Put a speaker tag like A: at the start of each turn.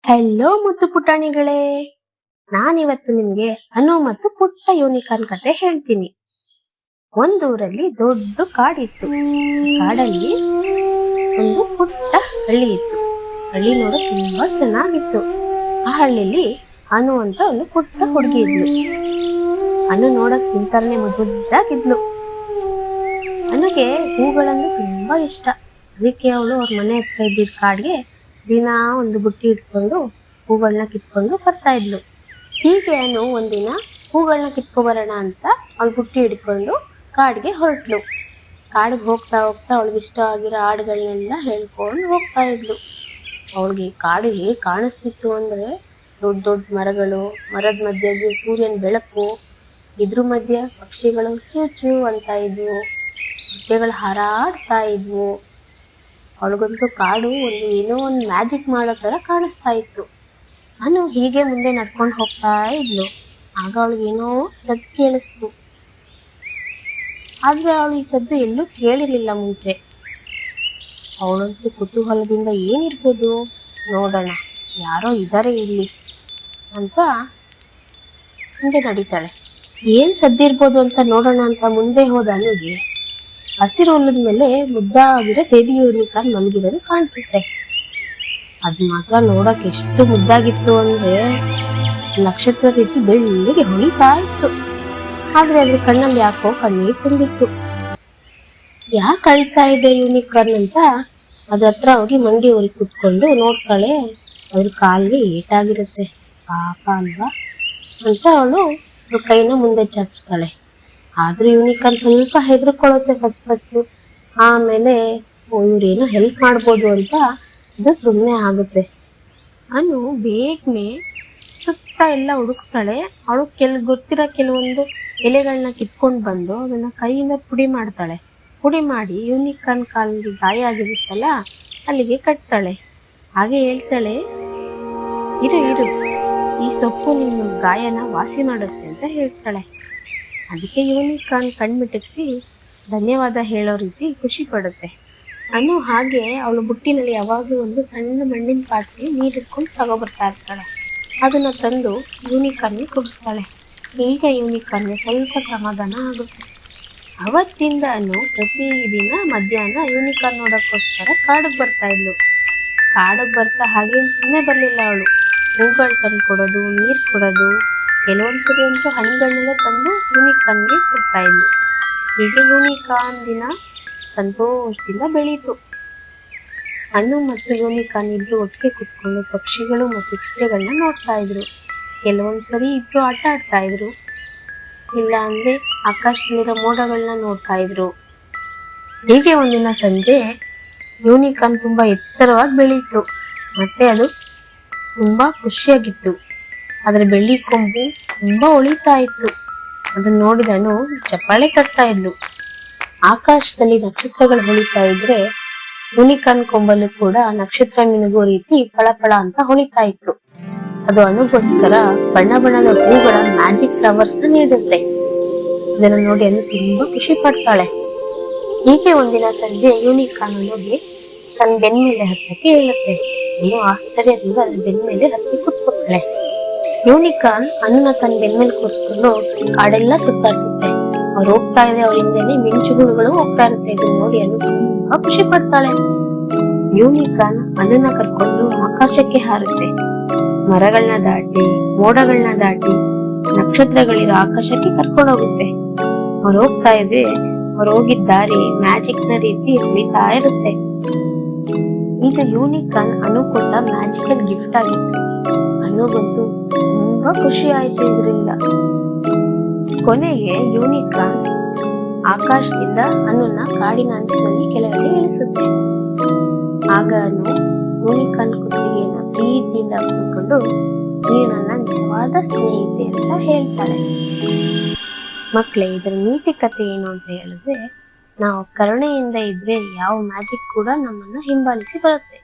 A: Hello ಮುದ್ದು ಪುಟಾಣಿಗಳೇ, ನಾನಿವತ್ತು ನಿಮ್ಗೆ ಅನು ಮತ್ತು ಪುಟ್ಟ ಯೂನಿಕಾರ್ನ್ ಕತೆ ಹೇಳ್ತೀನಿ. ಒಂದೂರಲ್ಲಿ ದೊಡ್ಡ ಕಾಡಿತ್ತು. ಕಾಡಲ್ಲಿ ಒಂದು ಪುಟ್ಟ ಹಳ್ಳಿ ಇತ್ತು. ಹಳ್ಳಿ ನೋಡಕ್ ತುಂಬಾ ಚೆನ್ನಾಗಿತ್ತು. ಆ ಹಳ್ಳಿಲಿ ಅನು ಅಂತ ಒಂದು ಪುಟ್ಟ ಹುಡುಗಿ ಇದ್ಲು. ಅನು ನೋಡಕ್ ತಿಂತಾರನೆ ಮುದ್ದಾಗಿದ್ಲು. ಅನುಗೆ ಹೂಗಳಂದ್ರೆ ತುಂಬಾ ಇಷ್ಟ. ಅದಕ್ಕೆ ಅವಳು ಅವ್ರ ಮನೆ ಹತ್ರ ಇದ್ದಿದ್ದ ಕಾಡ್ಗೆ ದಿನ ಒಂದು ಬುಟ್ಟಿ ಇಟ್ಕೊಂಡು ಹೂಗಳನ್ನ ಕಿತ್ಕೊಂಡು ಬರ್ತಾ ಇದ್ಲು. ಹೀಗೆ ಅನು ಒಂದಿನ ಹೂಗಳನ್ನ ಕಿತ್ಕೊಬರೋಣ ಅಂತ ಅವಳು ಬುಟ್ಟಿ ಹಿಡ್ಕೊಂಡು ಕಾಡಿಗೆ ಹೊರಟ್ಲು. ಕಾಡಿಗೆ ಹೋಗ್ತಾ ಹೋಗ್ತಾ ಅವಳಿಗೆ ಇಷ್ಟ ಆಗಿರೋ ಹಾಡುಗಳನ್ನೆಲ್ಲ ಹೇಳ್ಕೊಂಡು ಹೋಗ್ತಾ ಇದ್ಲು. ಅವಳಿಗೆ ಕಾಡು ಹೇಗೆ ಕಾಣಿಸ್ತಿತ್ತು ಅಂದ್ರೆ ದೊಡ್ಡ ದೊಡ್ಡ ಮರಗಳು, ಮರದ ಮಧ್ಯೆ ಸೂರ್ಯನ ಬೆಳಕು, ಇದ್ರ ಮಧ್ಯೆ ಪಕ್ಷಿಗಳು ಚೂ ಚೂ ಅಂತ ಇದ್ವು, ಚಿಟ್ಟೆಗಳು ಹಾರಾಡ್ತಾ ಇದ್ವು. ಅವಳಿಗಂತೂ ಕಾಡು ಏನೋ ಒಂದು ಮ್ಯಾಜಿಕ್ ಮಾಡೋ ತರ ಕಾಣಿಸ್ತಾ ಇತ್ತು. ನಾನು ಹೀಗೆ ಮುಂದೆ ನಡ್ಕೊಂಡು ಹೋಗ್ತಾ ಇದ್ಲು. ಆಗ ಅವಳಿಗೇನೋ ಸದ್ದು ಕೇಳಿಸ್ತು. ಆದ್ರೆ ಅವಳು ಈ ಸದ್ದು ಎಲ್ಲೂ ಕೇಳಿರ್ಲಿಲ್ಲ ಮುಂಚೆ. ಅವಳಂತೂ ಕುತೂಹಲದಿಂದ ಏನಿರ್ಬೋದು ನೋಡೋಣ, ಯಾರೋ ಇದ್ದಾರೆ ಇಲ್ಲಿ ಅಂತ ಮುಂದೆ ನಡೀತಾಳೆ. ಏನ್ ಸದ್ದಿರ್ಬೋದು ಅಂತ ನೋಡೋಣ ಅಂತ ಮುಂದೆ ಹೋದ ಅನುಗೆ ಹಸಿರು ಹುಲ್ಲದ ಮೇಲೆ ಮುದ್ದಾಗಿರೋ ಬೇಬಿ ಯೂನಿಕಾರ್ನ್ ಮಲಗಿರೋದು ಕಾಣಿಸುತ್ತೆ. ಅದ್ ಮಾತ್ರ ನೋಡಕ್ ಎಷ್ಟು ಮುದ್ದಾಗಿತ್ತು ಅಂದ್ರೆ ನಕ್ಷತ್ರ ರೀತಿ ಬೆಳ್ಳಿಗೆ ಹೊಳಿತಾ ಇತ್ತು. ಆದ್ರೆ ಅದ್ರ ಕಣ್ಣಲ್ಲಿ ಯಾಕೋ ಕಣ್ಣೀರ್ ತುಂಬಿತ್ತು. ಯಾಕೆ ಅಳ್ತಾ ಇದೆ ಯೂನಿಕಾರ್ನ್ ಅಂತ ಅದ್ರ ಹತ್ರ ಹೋಗಿ ಮಂಡಿ ಊರಿ ಕುತ್ಕೊಂಡು ನೋಡ್ತಾಳೆ. ಅದ್ರ ಕಾಲಿಗೆ ಏಟಾಗಿರುತ್ತೆ. ಪಾಪ ಅಲ್ವಾ ಅಂತ ಅವಳು ಕೈನ ಮುಂದೆ ಚಾಚ್ತಾಳೆ. ಆದ್ರೂ ಯೂನಿಕಾರ್ನ್ ಸ್ವಲ್ಪ ಹೆದರ್ಕೊಳ್ಳುತ್ತೆ ಫಸ್ಟ್. ಆಮೇಲೆ ಇವ್ರೇನೋ ಹೆಲ್ಪ್ ಮಾಡ್ಬೋದು ಅಂತ ಅದು ಸುಮ್ಮನೆ ಆಗುತ್ತೆ. ಅನು ಬೇಗನೆ ಸುತ್ತ ಎಲ್ಲ ಹುಡುಕ್ತಾಳೆ. ಅವಳು ಗೊತ್ತಿರೋ ಕೆಲವೊಂದು ಎಲೆಗಳನ್ನ ಕಿತ್ಕೊಂಡು ಬಂದು ಅದನ್ನ ಕೈಯಿಂದ ಪುಡಿ ಮಾಡ್ತಾಳೆ. ಪುಡಿ ಮಾಡಿ ಯೂನಿಕಾರ್ನ್ ಕಾಲಿಗೆ ಗಾಯ ಆಗಿರುತ್ತಲ್ಲ ಅಲ್ಲಿಗೆ ಕಟ್ತಾಳೆ. ಹಾಗೆ ಹೇಳ್ತಾಳೆ, ಇರು ಈ ಸೊಪ್ಪು ನಿಮ್ಮ ಗಾಯನ ವಾಸಿ ಮಾಡುತ್ತೆ ಅಂತ ಹೇಳ್ತಾಳೆ. ಅದಕ್ಕೆ ಯೂನಿಕಾರ್ನ್ ಕಣ್ಮಿಟಕ್ಸಿ ಧನ್ಯವಾದ ಹೇಳೋ ರೀತಿ ಖುಷಿ ಪಡುತ್ತೆ. ಅನು ಹಾಗೆ ಅವಳು ಬುಟ್ಟಿನಲ್ಲಿ ಯಾವಾಗಲೂ ಒಂದು ಸಣ್ಣ ಮಣ್ಣಿನ ಪಾತ್ರೆ ನೀರಿಟ್ಕೊಂಡು ತಗೊಬರ್ತಾ ಇರ್ತಾಳೆ. ಅದನ್ನ ತಂದು ಯೂನಿಕಾರ್ನ್ಗೆ ಕುಡಿಸ್ತಾಳೆ. ಈಗ ಯೂನಿಕಾರ್ನ್ಗೆ ಸ್ವಲ್ಪ ಸಮಾಧಾನ ಆಗುತ್ತೆ. ಅವತ್ತಿಂದ ಅನು ಪ್ರತಿದಿನ ಮಧ್ಯಾಹ್ನ ಯೂನಿಕಾರ್ನ್ ನೋಡೋಕ್ಕೋಸ್ಕರ ಕಾಡಿಗೆ ಬರ್ತಾ ಇದ್ಲು. ಕಾಡಿಗೆ ಬರ್ತಾ ಹಾಗೇನು ಸುಮ್ಮನೆ ಬರಲಿಲ್ಲ ಅವಳು. ಹೂಗಳು ತಂದು ಕೊಡೋದು, ನೀರು ಕೊಡೋದು, ಕೆಲವೊಂದ್ಸರಿ ಅಂತೂ ಹಣ್ಣುಗಳನ್ನೆಲ್ಲ ತಂದು ಯೂನಿಕಾರ್ನ್ಗೆ ಕೊಡ್ತಾ ಇದ್ಲು. ಹೀಗೆ ಯೂನಿಕಾರ್ನ್ ದಿನ ಸಂತೋಷದಿಂದ ಬೆಳೀತು. ಅನು ಮತ್ತು ಯೂನಿಕಾರ್ನ್ ಇಬ್ರು ಒಟ್ಟಿಗೆ ಕುತ್ಕೊಂಡು ಪಕ್ಷಿಗಳು ಮತ್ತು ಚಿಟ್ಟೆಗಳನ್ನ ನೋಡ್ತಾ ಇದ್ರು. ಕೆಲವೊಂದ್ಸರಿ ಇಬ್ರು ಆಟ ಆಡ್ತಾ ಇದ್ರು, ಇಲ್ಲ ಅಂದ್ರೆ ಆಕಾಶದಲ್ಲಿರೋ ಮೋಡಗಳನ್ನ ನೋಡ್ತಾ ಇದ್ರು. ಹೀಗೆ ಒಂದಿನ ಸಂಜೆ ಯೂನಿಕಾರ್ನ್ ತುಂಬಾ ಎತ್ತರವಾಗಿ ಬೆಳೀತು. ಮತ್ತೆ ಅದು ತುಂಬಾ ಖುಷಿಯಾಗಿತ್ತು. ಅದ್ರ ಬೆಳ್ಳಿ ಕೊಂಬು ತುಂಬಾ ಹೊಳಿತಾ ಇತ್ತು. ಅದನ್ನ ನೋಡಿದನು ಚಪ್ಪಾಳೆ ತಟ್ತಾ ಇದ್ಲು. ಆಕಾಶದಲ್ಲಿ ನಕ್ಷತ್ರಗಳು ಹೊಳಿತಾ ಇದ್ರೆ ಯೂನಿಕಾರ್ನ್ ಕೊಂಬಲ್ಲೂ ಕೂಡ ನಕ್ಷತ್ರ ಮಿನುಗೋ ರೀತಿ ಫಳಫಳ ಅಂತ ಹೊಳಿತಾ ಇತ್ತು. ಅದು ಅನುಗೋಸ್ಕರ ಬಣ್ಣ ಬಣ್ಣದ ಹೂಗಳ ಮ್ಯಾಜಿಕ್ ಫ್ಲವರ್ಸ್ ನೀಡುತ್ತೆ. ಇದನ್ನ ನೋಡಿ ಅನು ತುಂಬಾ ಖುಷಿ ಪಡ್ತಾಳೆ. ಹೀಗೆ ಒಂದಿನ ಸಂಜೆ ಯೂನಿಕಾರ್ನ್ ಹೋಗಿ ತನ್ನ ಬೆನ್ ಮೇಲೆ ಹತ್ತಕ್ಕೆ ಹೇಳುತ್ತೆ. ಇನ್ನು ಆಶ್ಚರ್ಯದಿಂದ ಅದ್ರ ಬೆನ್ ಮೇಲೆ ಹತ್ತಿ ಕುತ್ಕೊತಾಳೆ. ಯೂನಿಕಾರ್ನ್ ಅನ್ನ ತನ್ನ ಬೆನ್ ಮೇಲೆ ಕೂರಿಸ್ಕೊಂಡು ಕಾಡೆಲ್ಲ ಸುತ್ತಾಡ್ಸುತ್ತೆ. ಅವ್ರು ಹೋಗ್ತಾ ಇದೆ, ಅವ್ರ ಹಿಂದೆನೆ ಮಿಂಚುಗುಳುಗಳು ಹೋಗ್ತಾ ಇರುತ್ತೆ. ಇದನ್ನ ನೋಡಿ ಅನು ತುಂಬಾ ಖುಷಿ ಪಡ್ತಾಳೆ. ಯೂನಿಕಾರ್ನ್ ಅನ್ನ ಕರ್ಕೊಂಡು ಆಕಾಶಕ್ಕೆ ಹಾರುತ್ತೆ. ಮರಗಳನ್ನ ದಾಟಿ, ಮೋಡಗಳನ್ನ ದಾಟಿ, ನಕ್ಷತ್ರಗಳಿರೋ ಆಕಾಶಕ್ಕೆ ಕರ್ಕೊಂಡು ಹೋಗುತ್ತೆ. ಅವ್ರು ಹೋಗ್ತಾ ಇದ್ರೆ ಅವ್ರು ಹೋಗಿದ್ದ ದಾರಿ ಮ್ಯಾಜಿಕ್ ನ ರೀತಿ ಹೊಳಿತಾ ಇರುತ್ತೆ. ಈಗ ಯೂನಿಕಾರ್ನ್ ಅನು ಕೊಟ್ಟ ಮ್ಯಾಜಿಕಲ್ ಗಿಫ್ಟ್ ಆಗಿತ್ತು. ಅನುಗಂತೂ ತುಂಬಾ ಖುಷಿ ಆಯ್ತು ಇದರಿಂದ. ಕೊನೆಗೆ ಯೂನಿಕಾರ್ನ್ ಆಕಾಶದಿಂದ ಅನುನ ಕಾಡಿನ ಅಂಚಿನಲ್ಲಿ ಕೆಳಗಡೆ ಇಳಿಸುತ್ತೆ. ಆಗ ಅನು ಯೂನಿಕಾರ್ನ್ ಕುತ್ತಿಗೆಯನ್ನ ಪ್ರೀತಿಯಿಂದ ಕೂತ್ಕೊಂಡು ನೀನು ನನ್ನ ನಿಜವಾದ ಸ್ನೇಹಿತೆ ಅಂತ ಹೇಳ್ತಾಳೆ. ಮಕ್ಕಳೇ, ಇದರ ನೀತಿ ಕಥೆ ಏನು ಅಂತ ಹೇಳಿದ್ರೆ, ನಾವು ಕರುಣೆಯಿಂದ ಇದ್ರೆ ಯಾವ ಮ್ಯಾಜಿಕ್ ಕೂಡ ನಮ್ಮನ್ನ ಹಿಂಬಾಲಿಸಿ ಬರುತ್ತೆ.